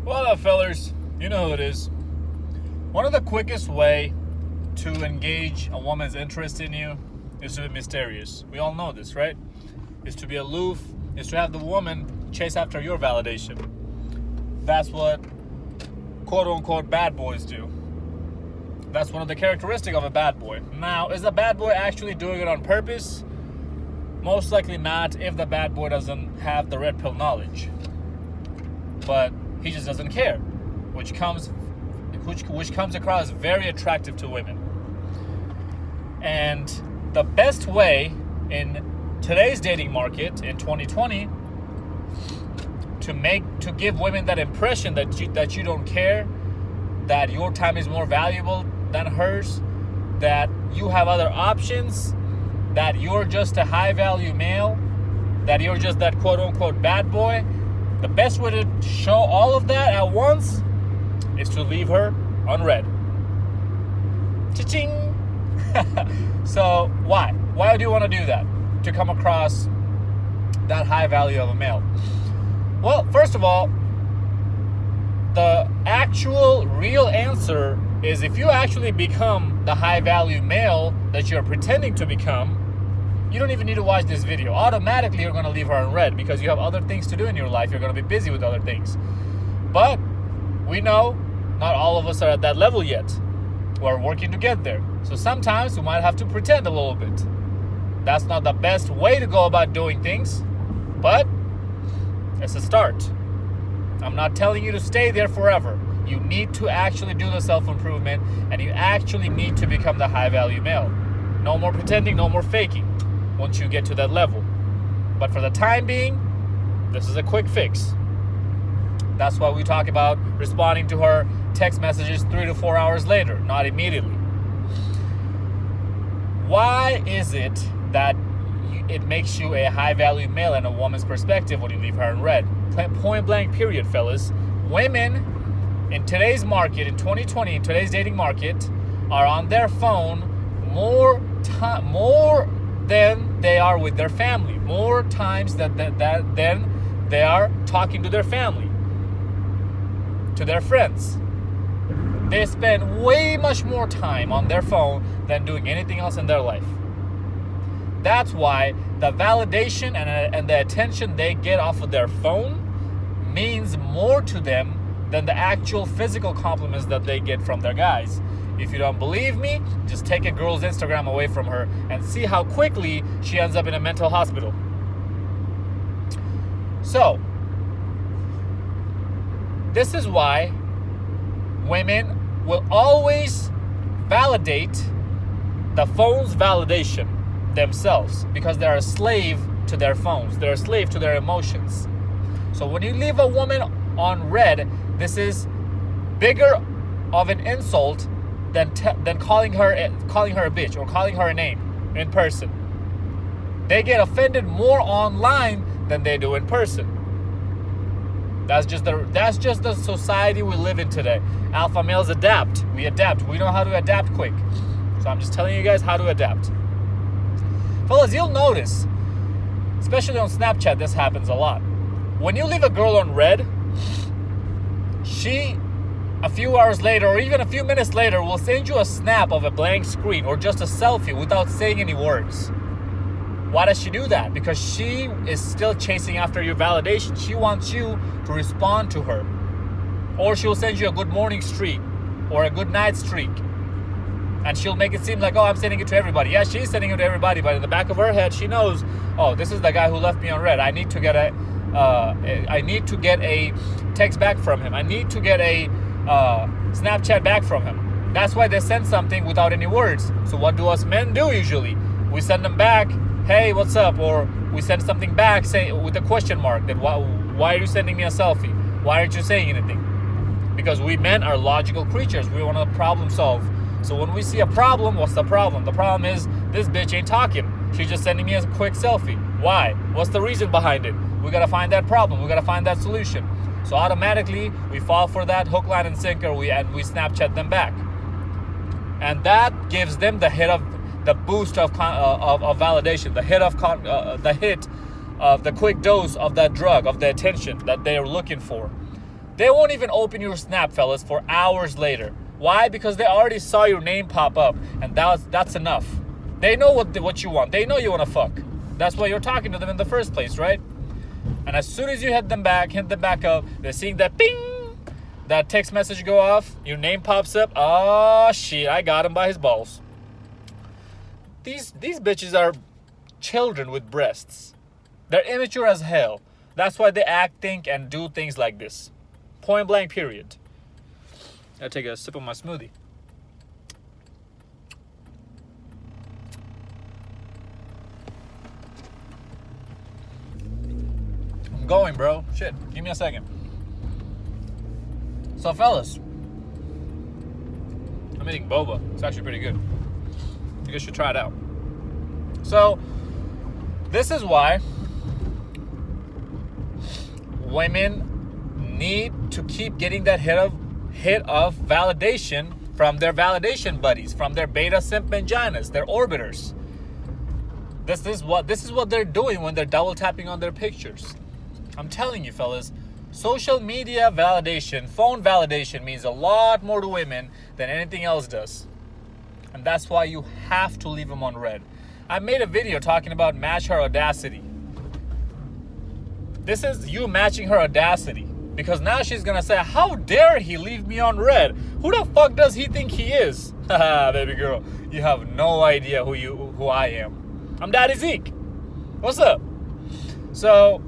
What up, fellas? You know who it is. One of the quickest way to engage a woman's interest in you is to be mysterious. We all know this, right? Is to be aloof, is to have the woman chase after your validation. That's what quote-unquote bad boys do. That's one of the characteristics of a bad boy. Now, is a bad boy actually doing it on purpose? Most likely not, if the bad boy doesn't have the red pill knowledge. But he just doesn't care, which comes across very attractive to women. And the best way in today's dating market in 2020 to give women that impression that you don't care, that your time is more valuable than hers, that you have other options, that you're just a high value male, that you're just that quote unquote bad boy. The best way to show all of that at once is to leave her unread. Cha-ching! So why? Why do you want to do that? To come across that high value of a male? Well, first of all, the actual real answer is if you actually become the high value male that you're pretending to become, you don't even need to watch this video. Automatically, you're going to leave her unread because you have other things to do in your life. You're going to be busy with other things. But we know not all of us are at that level yet. We're working to get there. So sometimes we might have to pretend a little bit. That's not the best way to go about doing things, but it's a start. I'm not telling you to stay there forever. You need to actually do the self-improvement, and you actually need to become the high-value male. No more pretending, no more faking once you get to that level. But for the time being, this is a quick fix. That's why we talk about responding to her text messages 3 to 4 hours later, not immediately. Why is it that it makes you a high-value male in a woman's perspective when you leave her unread? Point blank period, fellas. Women in today's market, in 2020, in today's dating market, are on their phone more than they are with their family. More times than they are talking to their family, to their friends. They spend way much more time on their phone than doing anything else in their life. That's why the validation and the attention they get off of their phone means more to them than the actual physical compliments that they get from their guys. If you don't believe me, just take a girl's Instagram away from her and see how quickly she ends up in a mental hospital. So, this is why women will always validate the phone's validation themselves, because they're a slave to their phones. They're a slave to their emotions. So when you leave a woman on red, this is bigger of an insult than calling her a bitch or calling her a name in person. They get offended more online than they do in person. That's just the society we live in today. Alpha males adapt. We adapt. We know how to adapt quick. So I'm just telling you guys how to adapt. Fellas, you'll notice, especially on Snapchat, this happens a lot. When you leave a girl on red, she, a few hours later or even a few minutes later, will send you a snap of a blank screen or just a selfie without saying any words. Why does she do that? Because she is still chasing after your validation. She wants you to respond to her. Or she'll send you a good morning streak or a good night streak. And she'll make it seem like, oh, I'm sending it to everybody. Yeah, she's sending it to everybody, but in the back of her head, she knows, oh, this is the guy who left me on red. I need to get a text back from him. I need to get a Snapchat back from him. That's why they send something without any words. So what do us men do usually? We send them back, hey, what's up? Or we send something back with a question mark. That why are you sending me a selfie? Why aren't you saying anything? Because we men are logical creatures. We want to problem solve. So when we see a problem, what's the problem? The problem is this bitch ain't talking. She's just sending me a quick selfie. Why? What's the reason behind it? We got to find that problem. We got to find that solution. So automatically, we fall for that hook, line, and sinker, and we Snapchat them back. And that gives them the boost of validation, the hit of the quick dose of that drug, of the attention that they are looking for. They won't even open your snap, fellas, for hours later. Why? Because they already saw your name pop up, and that's enough. They know what you want. They know you want to fuck. That's why you're talking to them in the first place, right? And as soon as you hit them back up, they're seeing that ping, that text message go off, your name pops up. Oh shit, I got him by his balls. These bitches are children with breasts. They're immature as hell. That's why they act, think, and do things like this. Point blank, period. I'll take a sip of my smoothie. I'm going, bro. Shit, give me a second. So, fellas, I'm eating boba. It's actually pretty good. You guys should try it out. So, this is why women need to keep getting that hit of validation from their validation buddies, from their beta simp vaginas, their orbiters. This is what they're doing when they're double tapping on their pictures. I'm telling you, fellas, social media validation, phone validation means a lot more to women than anything else does. And that's why you have to leave them on red. I made a video talking about match her audacity. This is you matching her audacity. Because now she's gonna say, how dare he leave me on red? Who the fuck does he think he is? Haha, baby girl, you have no idea who I am. I'm Daddy Zeke. What's up? So,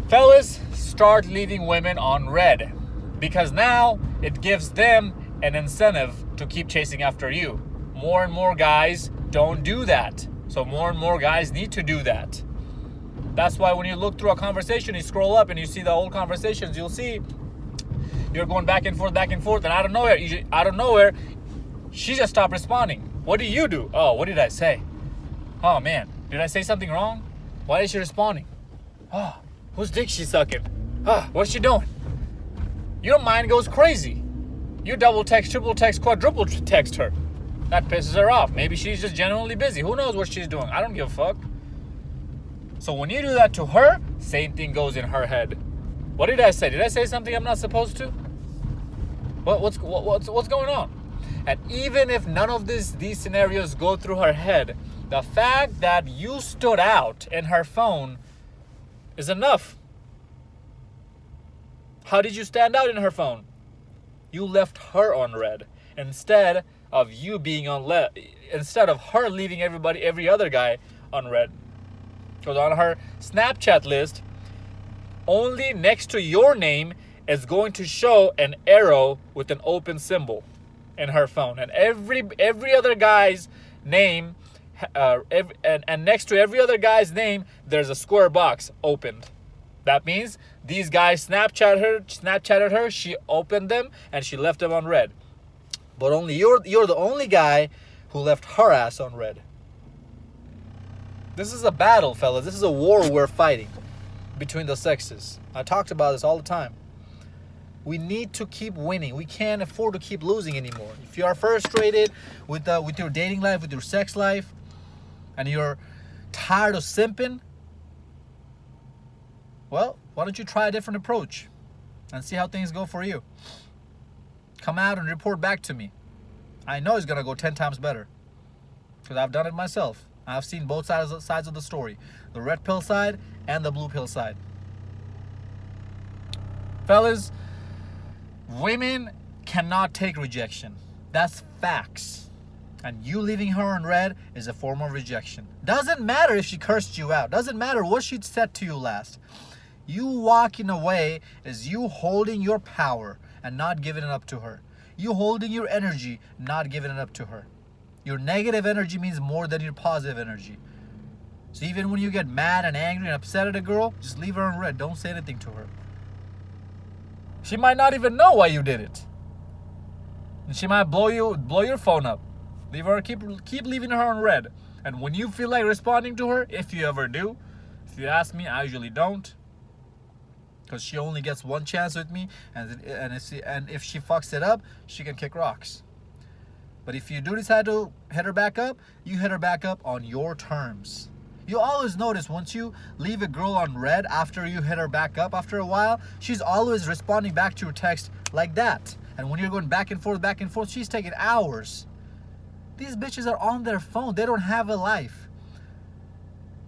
fellas, start leaving women on red. Because now it gives them an incentive to keep chasing after you. More and more guys don't do that. So more and more guys need to do that. That's why when you look through a conversation, you scroll up and you see the old conversations, you'll see you're going back and forth, and out of nowhere, she just stopped responding. What do you do? Oh, what did I say? Oh man, did I say something wrong? Why is she responding? Oh, whose dick she sucking? Oh, what's she doing? Your mind goes crazy. You double text, triple text, quadruple text her. That pisses her off. Maybe she's just genuinely busy. Who knows what she's doing? I don't give a fuck. So when you do that to her, same thing goes in her head. What did I say? Did I say something I'm not supposed to? What's going on? And even if none of these scenarios go through her head, the fact that you stood out in her phone is enough. How did you stand out in her phone? You left her on red instead of you being on instead of her leaving every other guy on red. Because on her Snapchat list, only next to your name is going to show an arrow with an open symbol in her phone, and every other guy's name, and next to every other guy's name, there's a square box opened. That means these guys Snapchatted her, she opened them, and she left them on red. But only you're the only guy who left her ass on red. This is a battle, fellas. This is a war we're fighting between the sexes. I talked about this all the time. We need to keep winning. We can't afford to keep losing anymore. If you are frustrated with your dating life, with your sex life, and you're tired of simping, well, why don't you try a different approach and see how things go for you? Come out and report back to me. I know it's going to go 10 times better because I've done it myself. I've seen both sides of the story. The red pill side and the blue pill side. Fellas, women cannot take rejection. That's facts. And you leaving her on red is a form of rejection. Doesn't matter if she cursed you out. Doesn't matter what she said to you last. You walking away is you holding your power and not giving it up to her. You holding your energy, not giving it up to her. Your negative energy means more than your positive energy. So even when you get mad and angry and upset at a girl, just leave her on red. Don't say anything to her. She might not even know why you did it. And she might blow your phone up. Leave her, keep leaving her on red. And when you feel like responding to her, if you ever do, if you ask me, I usually don't. Because she only gets one chance with me, and if she fucks it up, she can kick rocks. But if you do decide to hit her back up, you hit her back up on your terms. You always notice once you leave a girl on red after you hit her back up after a while, she's always responding back to your text like that. And when you're going back and forth, she's taking hours. These bitches are on their phone. They don't have a life.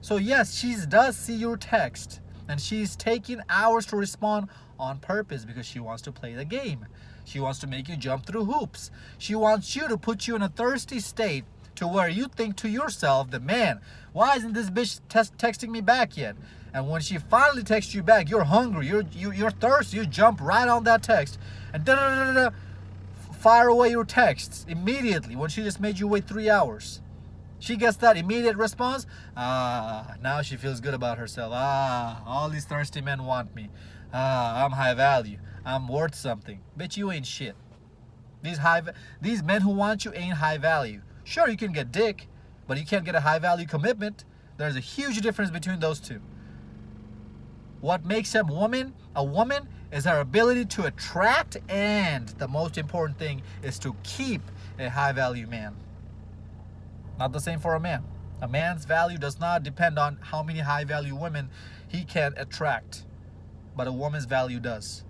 So yes, she does see your text, and she's taking hours to respond on purpose because she wants to play the game. She wants to make you jump through hoops. She wants you to put you in a thirsty state to where you think to yourself that, man, why isn't this bitch texting me back yet? And when she finally texts you back, you're hungry, you're thirsty, you jump right on that text and fire away your texts immediately when she just made you wait 3 hours. She gets that immediate response. Now she feels good about herself. All these thirsty men want me. I'm high value. I'm worth something. Bitch, you ain't shit. These men who want you ain't high value. Sure, you can get dick, but you can't get a high value commitment. There's a huge difference between those two. What makes a woman is her ability to attract, and the most important thing is to keep a high value man. Not the same for a man. A man's value does not depend on how many high value women he can attract, but a woman's value does.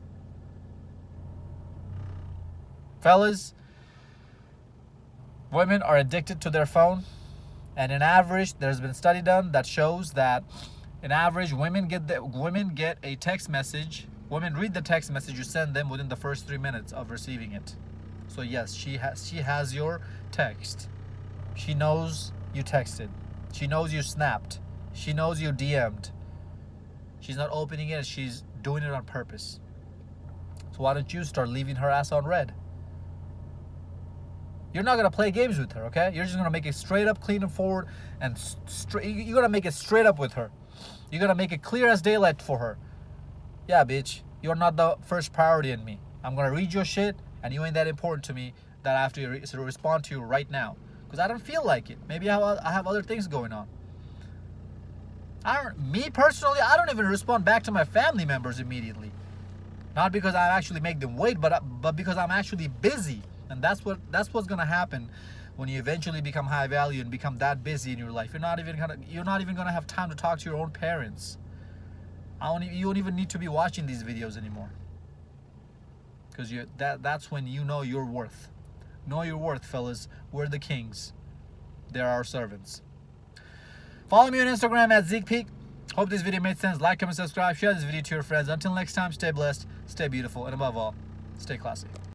Fellas, women are addicted to their phone, and in average, there's been a study done that shows that in average, women get a text message. Women read the text message you send them within the first 3 minutes of receiving it. So yes, she has your text. She knows you texted. She knows you snapped. She knows you DM'd. She's not opening it. She's doing it on purpose. So why don't you start leaving her ass on red? You're not going to play games with her, okay? You're just going to make it straight up, clean and forward, and you're going to make it straight up with her. You're going to make it clear as daylight for her. Yeah, bitch, you're not the first priority in me. I'm going to read your shit, and you ain't that important to me that I have to respond to you right now. Because I don't feel like it. Maybe I have other things going on. Me personally, I don't even respond back to my family members immediately. Not because I actually make them wait, but because I'm actually busy. And that's what's gonna happen when you eventually become high value and become that busy in your life. You're not even gonna have time to talk to your own parents. You don't even need to be watching these videos anymore. Because that's when you know your worth. Know your worth, fellas. We're the kings. They're our servants. Follow me on Instagram at Zeekpeak. Hope this video made sense. Like, comment, subscribe. Share this video to your friends. Until next time, stay blessed, stay beautiful, and above all, stay classy.